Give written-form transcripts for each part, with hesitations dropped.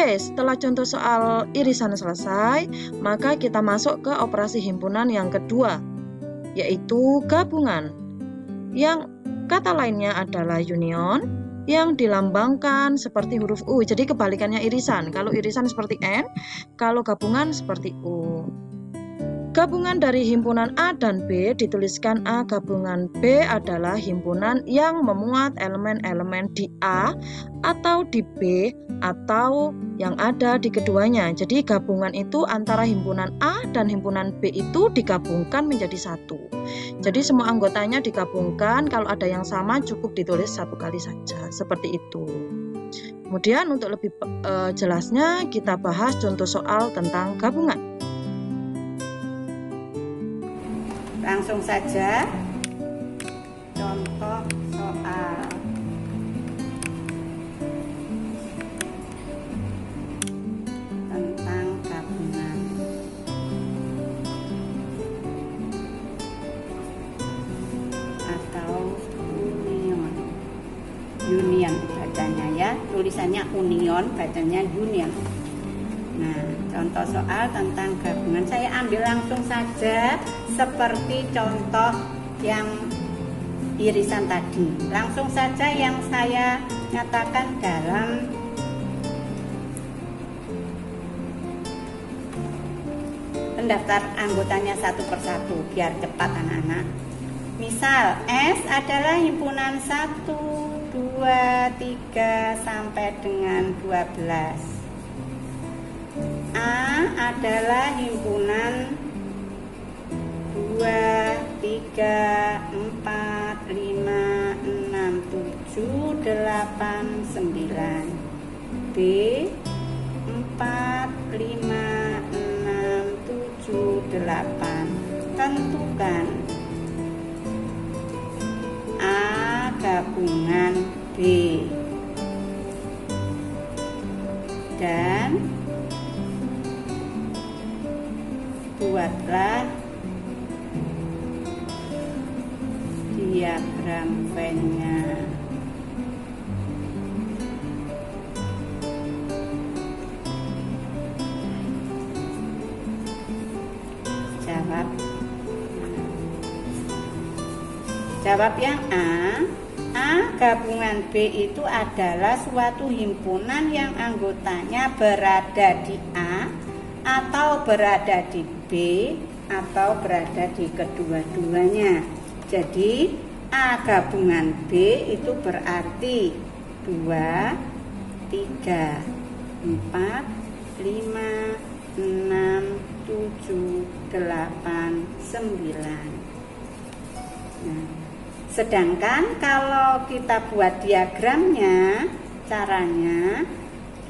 Oke, setelah contoh soal irisan selesai, maka kita masuk ke operasi himpunan yang kedua, yaitu gabungan. Yang kata lainnya adalah union, yang dilambangkan seperti huruf U. Jadi kebalikannya irisan. Kalau irisan seperti N, kalau gabungan seperti U. Gabungan dari himpunan A dan B dituliskan A. Gabungan B adalah himpunan yang memuat elemen-elemen di A atau di B atau yang ada di keduanya. Jadi gabungan itu antara himpunan A dan himpunan B itu digabungkan menjadi satu. Jadi semua anggotanya digabungkan, kalau ada yang sama cukup ditulis satu kali saja, seperti itu. Kemudian untuk lebih jelasnya kita bahas contoh soal tentang gabungan. Langsung saja contoh soal. Tentang gabungan. Atau union. Union bacanya ya, tulisannya union, bacanya union. Nah, contoh soal tentang gabungan saya ambil langsung saja seperti contoh yang irisan tadi. Langsung saja yang saya nyatakan dalam pendaftar anggotanya satu persatu biar cepat anak-anak. Misal S adalah himpunan 1, 2, 3 sampai dengan 12. A adalah himpunan 2, 3, 4, 5, 6, 7, 8, 9. B 4, 5, 6, 7, 8. Tentukan A gabungan B dan buatlah diagram Venn-nya. Jawab yang A. A gabungan B itu adalah suatu himpunan yang anggotanya berada di A atau berada di B atau berada di kedua-duanya. Jadi A gabungan B itu berarti 2, 3, 4, 5, 6, 7, 8, 9. Nah, sedangkan kalau kita buat diagramnya, caranya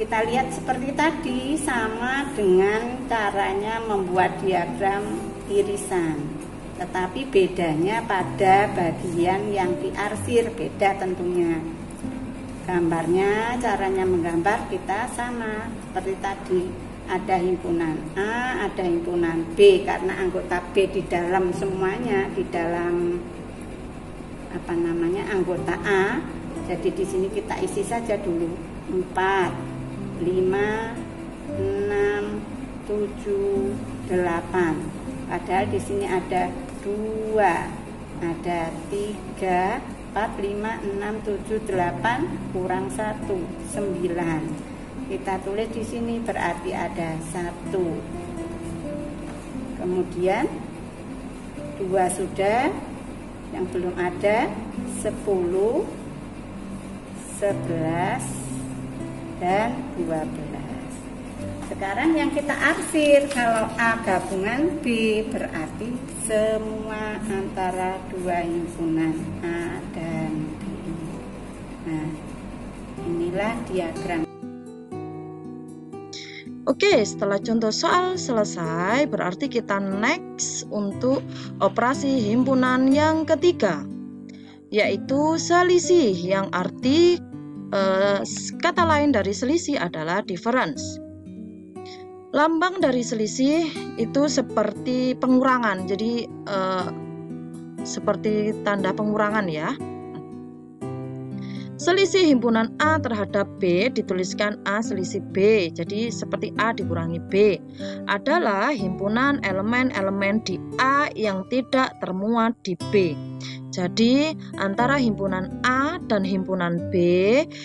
kita lihat seperti tadi, sama dengan caranya membuat diagram irisan. Tetapi bedanya pada bagian yang diarsir, beda tentunya. Gambarnya, caranya menggambar kita sama seperti tadi. Ada himpunan A, ada himpunan B, karena anggota B di dalam semuanya, di dalam anggota A. Jadi di sini kita isi saja dulu 4, 5, 6, 7, 8. Padahal di sini ada 2, ada 3, 4, 5, 6, 7, 8 kurang 1, 9. Kita tulis di sini berarti ada 1. Kemudian 2 sudah, yang belum ada 10, 11 dan 12. Sekarang yang kita arsir, kalau A gabungan B berarti semua antara dua himpunan A dan B. Nah, inilah diagram. Oke, setelah contoh soal selesai, berarti kita next untuk operasi himpunan yang ketiga, yaitu selisih, yang arti kata lain dari selisih adalah difference. Lambang dari selisih itu seperti pengurangan, jadi seperti tanda pengurangan ya. Selisih himpunan A terhadap B dituliskan A selisih B, jadi seperti A dikurangi B, adalah himpunan elemen-elemen di A yang tidak termuat di B. Jadi antara himpunan A dan himpunan B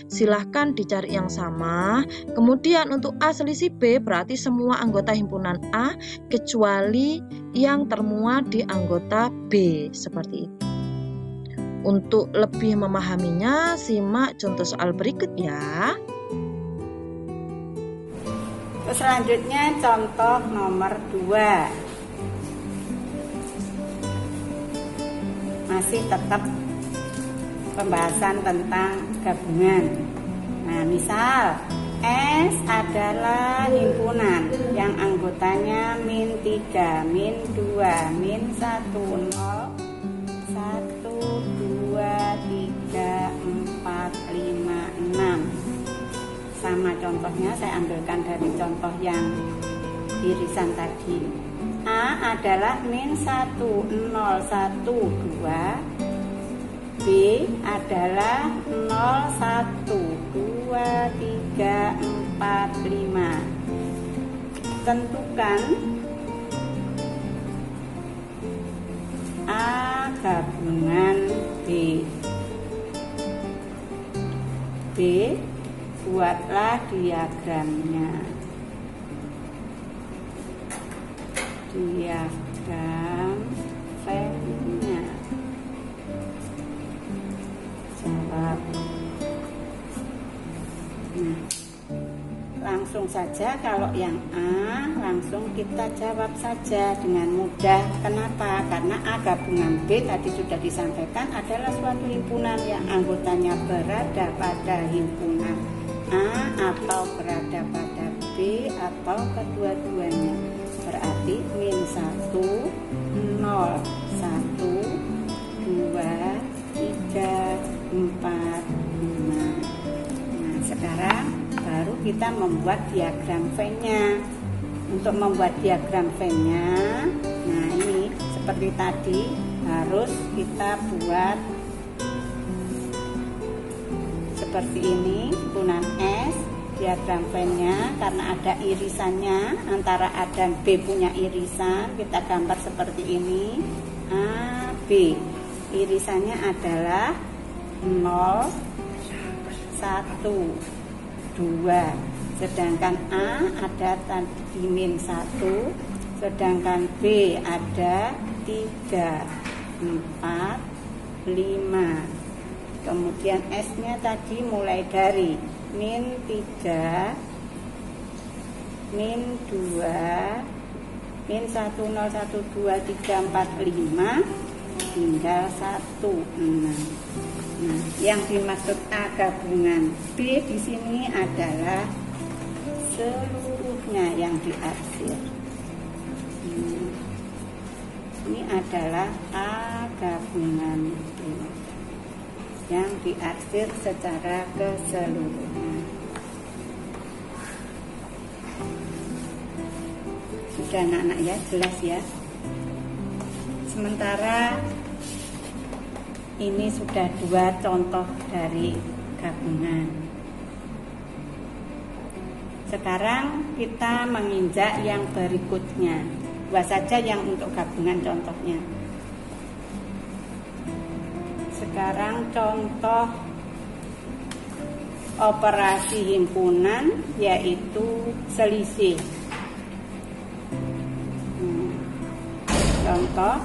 silahkan dicari yang sama. Kemudian untuk A selisih B berarti semua anggota himpunan A kecuali yang termuat di anggota B, seperti itu. Untuk lebih memahaminya, simak contoh soal berikut ya. Selanjutnya contoh nomor 2. Masih tetap pembahasan tentang gabungan. Nah, misal S adalah himpunan yang anggotanya min 3, min 2, min 1, 0, 1, 2, 3, 4, 5, 6. Sama contohnya saya ambilkan dari contoh yang irisan tadi. A adalah min 1, 0, 1, 2. B adalah 0, 1, 2, 3, 4, 5. Tentukan A gabungan B. B, buatlah diagramnya. Diagram Venn-nya. Jawab. Nah, langsung saja kalau yang A langsung kita jawab saja dengan mudah. Kenapa? Karena A gabungan B tadi sudah disampaikan adalah suatu himpunan yang anggotanya berada pada himpunan A atau berada pada B atau kedua-duanya. Berarti min 1, 0, 1, 2, 3, 4, 5. Nah, sekarang baru kita membuat diagram Venn-nya. Untuk membuat diagram Venn-nya, nah ini seperti tadi harus kita buat seperti ini, himpunan S. Diagram Venn-nya karena ada irisannya, antara A dan B punya irisan, kita gambar seperti ini. A, B. Irisannya adalah 0, 1, 2. Sedangkan A ada tadi min 1, sedangkan B ada 3, 4, 5. Kemudian S-nya tadi mulai dari min 3, min 2, min 1, 0, 1, 2, 3, 4, 5, tinggal 1, 6. Nah, yang dimaksud A gabungan B di sini adalah seluruhnya yang diarsir. Ini adalah A gabungan B yang diarsir secara keseluruhan. Sudah anak-anak ya, jelas ya. Sementara ini sudah 2 contoh dari gabungan. Sekarang kita menginjak yang berikutnya. 2 saja yang untuk gabungan contohnya. Sekarang contoh operasi himpunan yaitu selisih. Contoh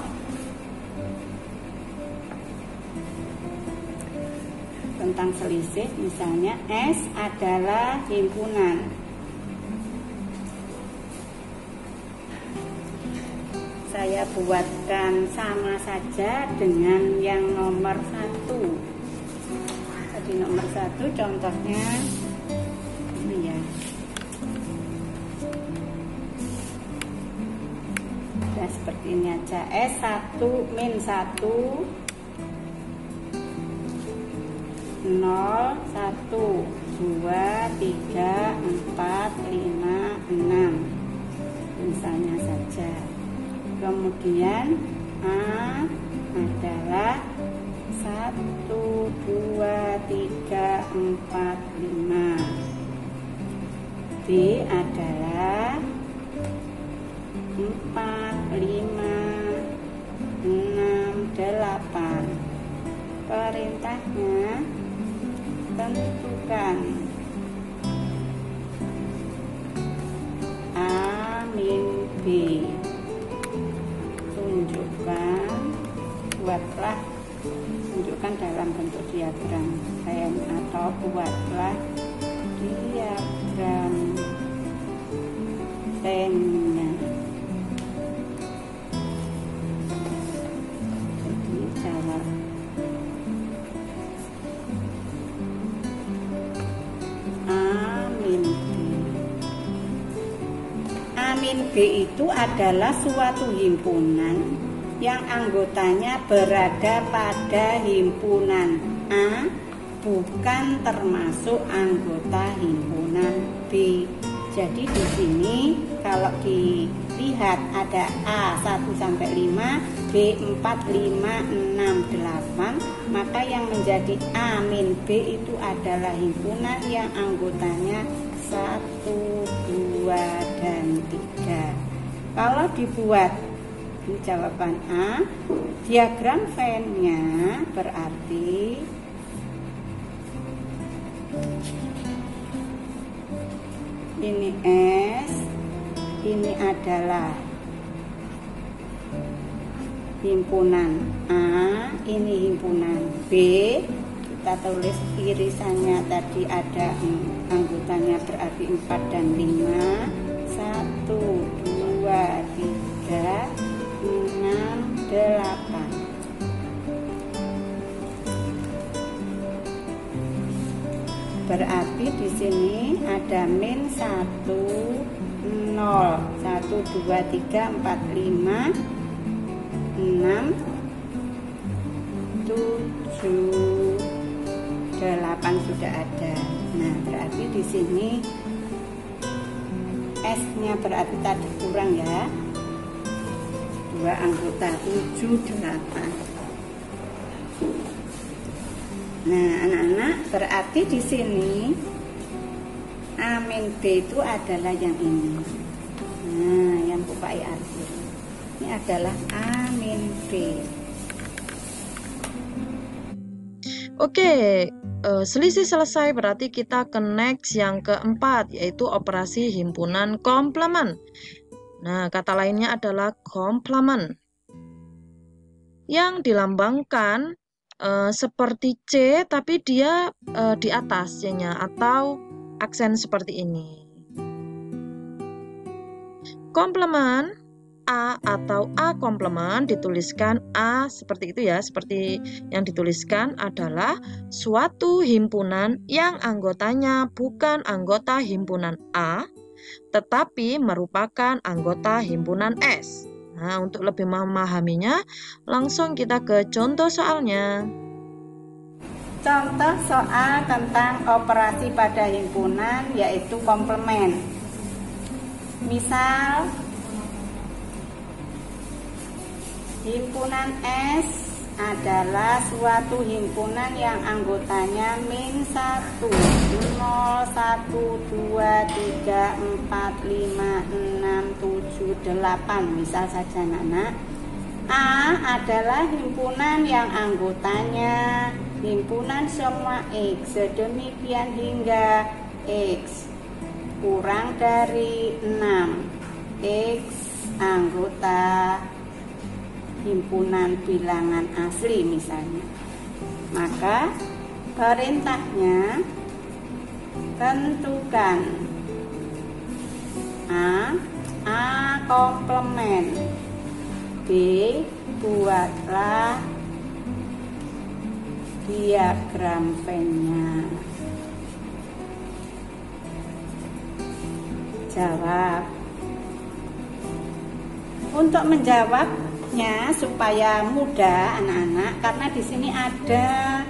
tentang selisih, misalnya S adalah himpunan. Saya buatkan sama saja dengan yang nomor 1. Tadi nomor 1 contohnya ini ya. Nah, seperti ini aja. S1 min 1, 0, 1, 2, 3, 4, 5, 6. Misalnya saja. Kemudian A adalah 1, 2, 3, 4, 5. B adalah 4, 5, 6, 8. Perintahnya tentukan A min B. Tunjukkan dalam bentuk diagram Venn atau buatlah diagram Venn-nya. Jadi jawab A min B. A min B itu adalah suatu himpunan yang anggotanya berada pada himpunan A, bukan termasuk anggota himpunan B. Jadi di sini kalau dilihat ada A 1 sampai 5, B 4, 5, 6, 8, maka yang menjadi A min B itu adalah himpunan yang anggotanya 1, 2, dan 3. Kalau dibuat ini jawaban A, diagram Venn-nya berarti ini S, ini adalah himpunan A, ini himpunan B. Kita tulis irisannya tadi ada anggotanya berarti 4 dan 5. 1, 2, 3, 6, 8. Berarti di sini ada min 1, 0, 1, 2, 3, 4, 5, 6, 7, 8 sudah ada. Nah, berarti di sini S-nya berarti tadi kurang ya. 2 anggota 7, 8. Nah, anak-anak, berarti di sini A min B itu adalah yang ini. Nah, yang Bupai arti. Ini adalah A min B. Oke, selisih selesai, berarti kita ke next yang keempat, yaitu operasi himpunan komplement. Nah, kata lainnya adalah komplement yang dilambangkan seperti C, tapi dia di atas C-nya atau aksen seperti ini. Komplement A atau A komplement dituliskan A seperti itu ya, seperti yang dituliskan adalah suatu himpunan yang anggotanya bukan anggota himpunan A, tetapi merupakan anggota himpunan S. Nah, untuk lebih memahaminya, langsung kita ke contoh soalnya. Contoh soal tentang operasi pada himpunan yaitu komplement. Misal, himpunan S adalah suatu himpunan yang anggotanya min 1, 0, 1, 2, 3, 4, 5, 6, 7, 8. Misal saja anak-anak. A adalah himpunan yang anggotanya himpunan semua X sedemikian hingga X kurang dari 6. X anggota himpunan bilangan asli misalnya. Maka perintahnya tentukan A komplement, B buatlah diagram Venn-nya. Jawab. Untuk menjawabnya supaya mudah anak-anak, karena di sini ada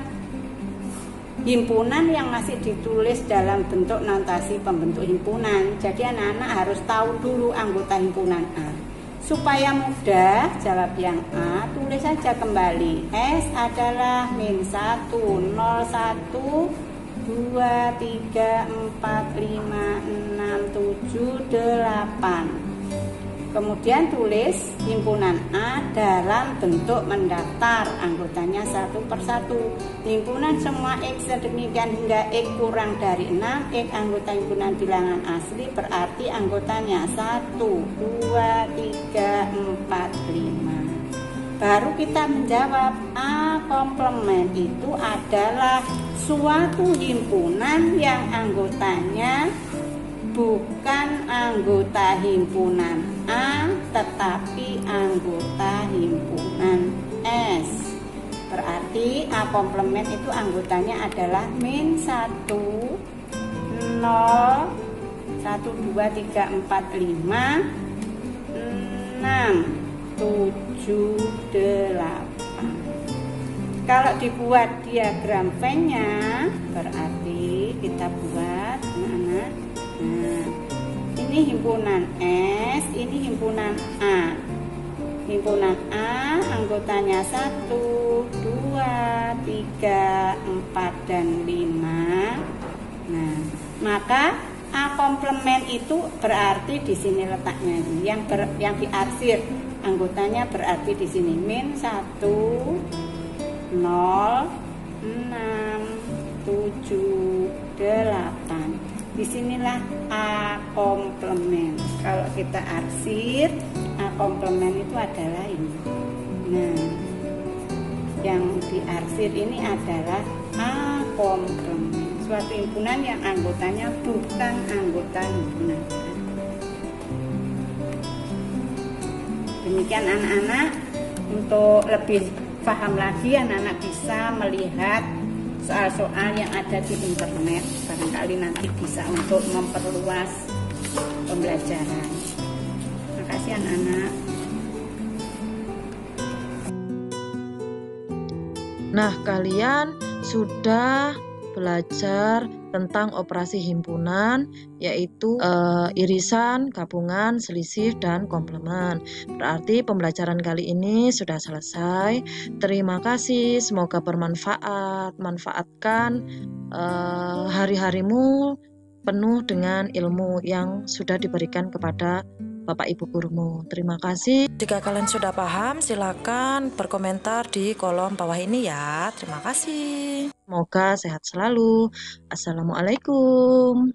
himpunan yang masih ditulis dalam bentuk notasi pembentuk himpunan. Jadi anak-anak harus tahu dulu anggota himpunan A. Supaya mudah jawab yang A, tulis saja kembali. S adalah min 1, 0, 1, 2, 3, 4, 5, 6, 7, 8. Kemudian tulis himpunan A dalam bentuk mendaftar, anggotanya satu persatu. Himpunan semua X sedemikian hingga X kurang dari 6, X anggota himpunan bilangan asli, berarti anggotanya 1, 2, 3, 4, 5. Baru kita menjawab A komplement itu adalah suatu himpunan yang anggotanya bukan anggota himpunan A, tetapi anggota himpunan S. Berarti A komplement itu anggotanya adalah min 1, 0, 1, 2, 3, 4, 5, 6, 7, 8. Kalau dibuat diagram Venn-nya, berarti kita buat anak-anak. Nah, ini himpunan S, ini himpunan A. Himpunan A anggotanya 1, 2, 3, 4, dan 5. Nah, maka A komplement itu berarti di sini letaknya ini. Yang diarsir anggotanya berarti di sini min 1, 0, 6, 7, 8. Disinilah A komplement. Kalau kita arsir, A komplement itu adalah ini. Nah, yang diarsir ini adalah A komplement, suatu himpunan yang anggotanya bukan anggota himpunan. Demikian anak-anak, untuk lebih paham lagi anak-anak bisa melihat soal-soal yang ada di internet, barangkali nanti bisa untuk memperluas pembelajaran. Terima kasih anak-anak. Nah, kalian sudah belajar tentang operasi himpunan, yaitu irisan, gabungan, selisih, dan komplement. Berarti pembelajaran kali ini sudah selesai. Terima kasih, semoga bermanfaat. Manfaatkan hari-harimu penuh dengan ilmu yang sudah diberikan kepada Bapak Ibu gurumu. Terima kasih. Jika kalian sudah paham, silakan berkomentar di kolom bawah ini ya. Terima kasih. Semoga sehat selalu. Assalamualaikum.